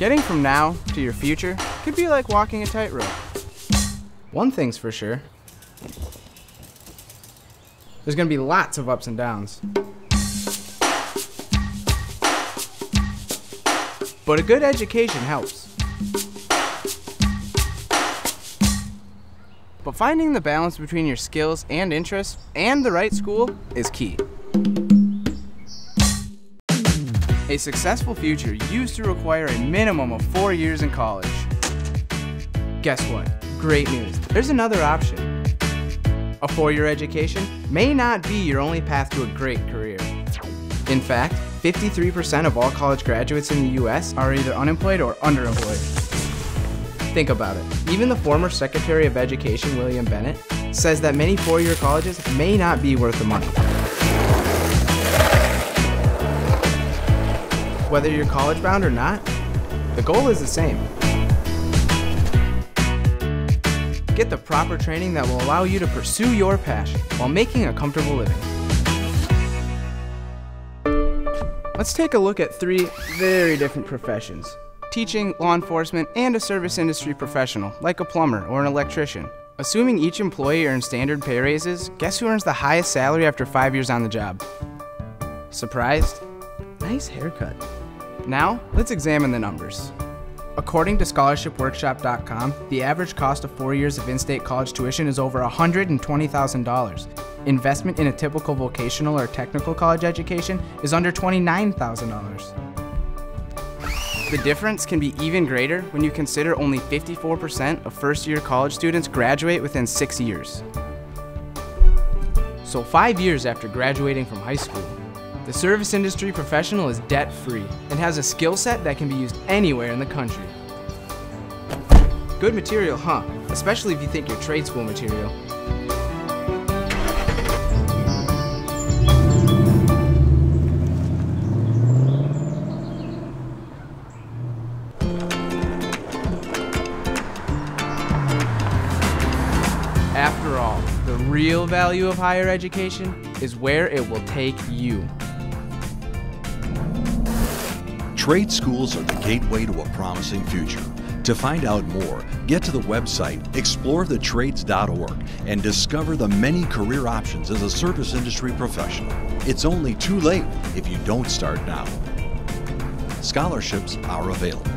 Getting from now to your future could be like walking a tightrope. One thing's for sure. There's going to be lots of ups and downs. But a good education helps. But finding the balance between your skills and interests and the right school is key. A successful future used to require a minimum of 4 years in college. Guess what? Great news. There's another option. A 4-year education may not be your only path to a great career. In fact, 53% of all college graduates in the US are either unemployed or underemployed. Think about it. Even the former Secretary of Education, William Bennett, says that many 4-year colleges may not be worth the money. Whether you're college-bound or not, the goal is the same. Get the proper training that will allow you to pursue your passion while making a comfortable living. Let's take a look at 3 very different professions: teaching, law enforcement, and a service industry professional, like a plumber or an electrician. Assuming each employee earns standard pay raises, guess who earns the highest salary after 5 years on the job? Surprised? Nice haircut. Now, let's examine the numbers. According to scholarshipworkshop.com, the average cost of 4 years of in-state college tuition is over $120,000. Investment in a typical vocational or technical college education is under $29,000. The difference can be even greater when you consider only 54% of first-year college students graduate within 6 years. So 5 years after graduating from high school, the service industry professional is debt-free and has a skill set that can be used anywhere in the country. Good material, huh? Especially if you think you're trade school material. After all, the real value of higher education is where it will take you. Trade schools are the gateway to a promising future. To find out more, get to the website explorethetrades.org and discover the many career options as a service industry professional. It's only too late if you don't start now. Scholarships are available.